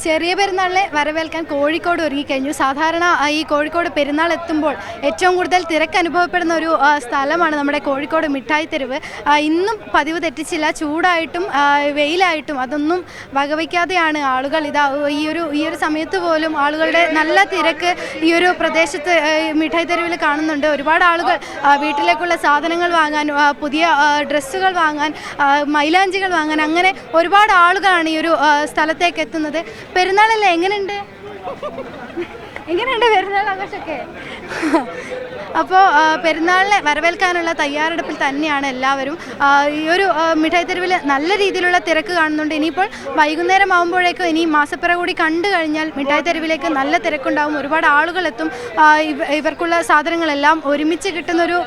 ചെറിയ പെരുന്നാളിനെ വരവേൽക്കാൻ കോഴിക്കോട് ഒരുങ്ങിക്കഴിഞ്ഞു. സാധാരണ ഈ കോഴിക്കോട് പെരുന്നാൾ എത്തുമ്പോൾ ഏറ്റവും കൂടുതൽ തിരക്ക് അനുഭവപ്പെടുന്ന ഒരു സ്ഥലമാണ് നമ്മുടെ കോഴിക്കോട് മിഠായി തെരുവ്. ഇന്നും പതിവ് തെറ്റിച്ചില്ല. ചൂടായിട്ടും വെയിലായിട്ടും അതൊന്നും വകവയ്ക്കാതെയാണ് ആളുകൾ ഈ ഒരു സമയത്ത് പോലും ആളുകളുടെ നല്ല തിരക്ക് ഈ ഒരു പ്രദേശത്ത് മിഠായി തെരുവിൽ കാണുന്നുണ്ട്. ഒരുപാട് ആളുകൾ വീട്ടിലേക്കുള്ള സാധനങ്ങൾ വാങ്ങാൻ, പുതിയ ഡ്രസ്സുകൾ വാങ്ങാൻ, മൈലാഞ്ചികൾ വാങ്ങാൻ, അങ്ങനെ ഒരുപാട് ആളുകളാണ് ഈ ഒരു സ്ഥലത്തേക്ക് എത്തുന്നത്. പെരുന്നാളല്ലേ, എങ്ങനെയുണ്ട് പെരുന്നാൾ ആഘോഷമൊക്കെ? അപ്പോൾ പെരുന്നാളിനെ വരവേൽക്കാനുള്ള തയ്യാറെടുപ്പിൽ തന്നെയാണ് എല്ലാവരും. ഈ ഒരു മിഠായി തെരുവിൽ നല്ല രീതിയിലുള്ള തിരക്ക് കാണുന്നുണ്ട്. ഇനിയിപ്പോൾ വൈകുന്നേരം ആകുമ്പോഴേക്കും ഇനി മാസപ്പിറ കൂടി കണ്ടു കഴിഞ്ഞാൽ മിഠായി തെരുവിലേക്ക് നല്ല തിരക്കുണ്ടാവും. ഒരുപാട് ആളുകളെത്തും. ഇവർക്കുള്ള സാധനങ്ങളെല്ലാം ഒരുമിച്ച് കിട്ടുന്നൊരു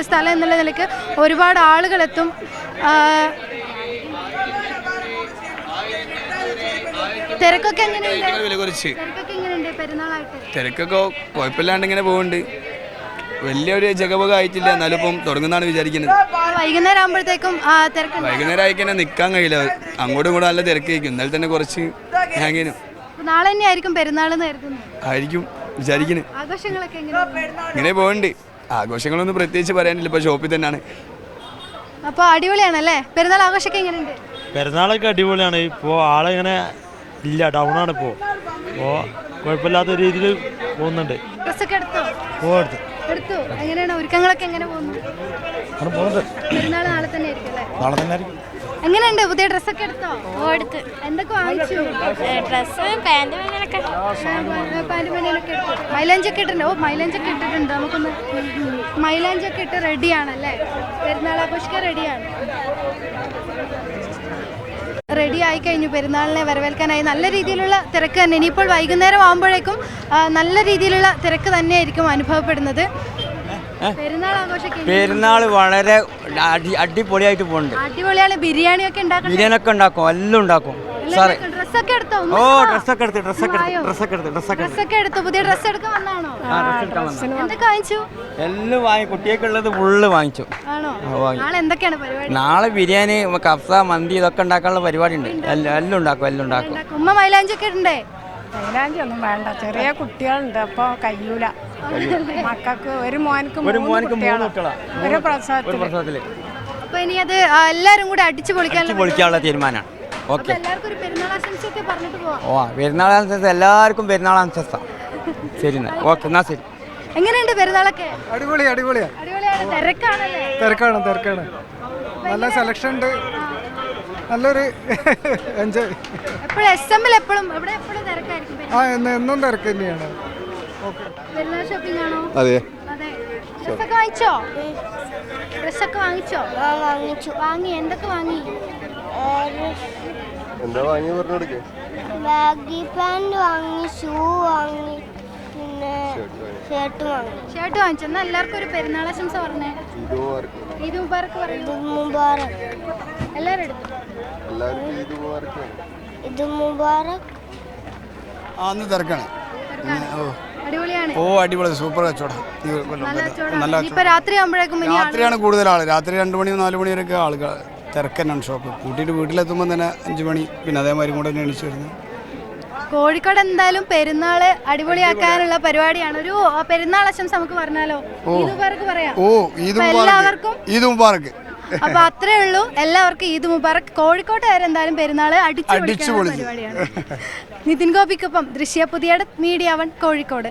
സ്ഥലം എന്നുള്ള നിലയ്ക്ക് ഒരുപാട് ആളുകളെത്തും. തിരക്കൊക്കെ എങ്ങനെയുണ്ട് പെരുന്നാളായിട്ട്? തിരക്കൊക്കെ കുഴപ്പമില്ലാണ്ട് ഇങ്ങനെ പോകുന്നുണ്ട്. വലിയൊരു ജഗപക ആയിട്ടില്ല, എന്നാലും ഇപ്പം തുടങ്ങുന്നതാണ് വിചാരിക്കുന്നത്. വൈകുന്നേരം ആകുമ്പോഴത്തേക്കും വൈകുന്നേരം ആയിക്കന്നെ നിൽക്കാൻ കഴിയില്ല, അങ്ങോട്ടും ഇങ്ങോട്ടും നല്ല തിരക്കായിരിക്കും. ഇന്നലെ തന്നെ കുറച്ച് ഹാങ്ങിനും. നാളെ തന്നെ ആയിരിക്കും പെരുന്നാൾ ആയിരിക്കും വിചാരിക്കുന്നത്. ആഘോഷങ്ങളൊക്കെ ഇങ്ങനെ പോകുന്നുണ്ട്. ആഘോഷങ്ങളൊന്നും പ്രത്യേകിച്ച് പറയാനില്ല, ഇപ്പൊ ഷോപ്പിൽ തന്നെയാണ്. അപ്പോൾ അടിപൊളിയാണല്ലേ പെരുന്നാൾ ആഘോഷമൊക്കെ? എങ്ങനെയുണ്ട്? പെരുന്നാളൊക്കെ അടിപൊളിയാണ്. ഇപ്പോൾ ആളിങ്ങനെ ഇല്ല, ഡൗണാണ് ഇപ്പോൾ. അപ്പോൾ കുഴപ്പമില്ലാത്ത രീതിയിൽ പോകുന്നുണ്ട്. ഡ്രസ്സൊക്കെ എടുത്തു? എങ്ങനെയാണ് ഒരുക്കങ്ങളൊക്കെ? എങ്ങനെ പോകുന്നു? പെരുന്നാൾ നാളെ തന്നെ ആയിരിക്കും അല്ലേ? നാളെ തന്നെ ആയിരിക്കും. എങ്ങനെയുണ്ട്? പുതിയ ഡ്രസ്സൊക്കെ എടുത്തോ? എടുത്ത്. എന്തൊക്കെ വാങ്ങിച്ചു? Dress, pant, ബനിയനൊക്കെ. മൈലാഞ്ചൊക്കെ ഇട്ടിട്ടുണ്ട്. മൈലാഞ്ചൊക്കെ ഇട്ടിട്ടുണ്ട്. നമുക്കൊന്ന് മൈലാഞ്ചൊക്കെ ഇട്ട് റെഡിയാണല്ലേ? പെരുന്നാൾ ആഘോഷിക്കാൻ റെഡി ആയി കഴിഞ്ഞു. പെരുന്നാളിനെ വരവേൽക്കാനായി നല്ല രീതിയിലുള്ള തിരക്ക് തന്നെ. ഇനിയിപ്പോൾ വൈകുന്നേരം ആകുമ്പോഴേക്കും നല്ല രീതിയിലുള്ള തിരക്ക് തന്നെയായിരിക്കും അനുഭവപ്പെടുന്നത്. പെരുന്നാൾ വളരെ അടിപൊളിയായിട്ട് പോകുന്നുണ്ട്. അടിപൊളിയാണ്. ബിരിയാണിയൊക്കെ ഉണ്ടാക്കും, എല്ലാം ഉണ്ടാക്കും. ഡ്രസ്സൊക്കെ എടുത്തോ? എടുത്തു. പുതിയ ഡ്രസ്സ് എടുക്കാൻ വന്നാണോ? എന്തൊക്കെ വാങ്ങിച്ചു? എല്ലാം വാങ്ങി, കുട്ടികൾക്കുള്ളത് ഫുള്ള് വാങ്ങിച്ചു. നാളെ എന്തൊക്കെയാണ് പരിപാടി? നാളെ ബിരിയാണി, കഫ്സ, മന്തി ഇതൊക്കെ ഉണ്ടാക്കാനുള്ള പരിപാടി ഉണ്ട്. എല്ലാം ഉണ്ടാക്കും. ഉമ്മ മൈലാഞ്ചൊക്കെ ഇടണ്ടേ? മൈലാഞ്ചി ഒന്നും വേണ്ട, ചെറിയ കുട്ടികളുണ്ട്, അപ്പോൾ കഴിയൂല. മക്കൾക്ക് ഒരു മോനക്ക് ഒരു പ്രസവത്തില്. അപ്പൊ ഇനി അത് എല്ലാരും കൂടെ അടിച്ചു പൊളിക്കാനുള്ള തീരുമാനമാണ്. ഓക്കെ, പെരുന്നാൾ ആശംസ എല്ലാവർക്കും. പെരുന്നാൾ ആശംസ. ശരി, ഓക്കെ, എന്നാ ശരി. എങ്ങനെയുണ്ട് പെരുന്നാളൊക്കെ? അടിപൊളിയാണ്. തിരക്കാണ്. നല്ല സെലക്ഷൻ ഉണ്ട്, നല്ലൊരു എൻജോയ്. എന്നും തിരക്ക് തന്നെയാണ്. അതെ. ഡ്രസ്സൊക്കെ വാങ്ങിച്ചോ? വാങ്ങി. എന്തൊക്കെ വാങ്ങി? എന്താ വാങ്ങി പറഞ്ഞു? ബാഗി പാന്റ് വാങ്ങി, ഷൂ വാങ്ങി, പിന്നെ ഷർട്ട് വാങ്ങിച്ചു. എന്നാ എല്ലാവർക്കും ഒരു പെരുന്നാൾ ആശംസ പറഞ്ഞേ. ഈദ് മുബാറക്ക് പറയൂ. എല്ലാവരും എടുത്തു. ഈദ് മുബാറക്ക്. അന്ന് തിരക്കാണ്. അടിപൊളി, സൂപ്പർ കച്ചവടം. രാത്രിയാണ് കൂടുതൽ ആള്. രാത്രി 2 മണി 4 മണി വരെയൊക്കെ ആളുകൾ തിരക്ക് തന്നെയാണ്. ഷോപ്പ് കൂട്ടിയിട്ട് വീട്ടിലെത്തുമ്പോൾ തന്നെ 5 മണി, പിന്നെ അതേമാതിരി കൂടെ തന്നെ എണീച്ച് വരുന്നത്. കോഴിക്കോട് എന്തായാലും പെരുന്നാള് അടിപൊളിയാക്കാനുള്ള പരിപാടിയാണ്. ഒരു പെരുന്നാൾ ആശംസ നമുക്ക് പറഞ്ഞാലോ? എല്ലാവർക്കും ഈദ് മുബാറക്ക്. അപ്പൊ അത്രേ ഉള്ളൂ. എല്ലാവർക്കും ഈദ് മുബാറക്ക്. കോഴിക്കോട്ടുകാരെന്തായാലും പെരുന്നാള് അടിച്ചു പൊളിക്കാനുള്ള പരിപാടിയാണ്. നിതിൻ ഗോപിക്കൊപ്പം ദൃശ്യ പുതിയ മീഡിയ 1 കോഴിക്കോട്.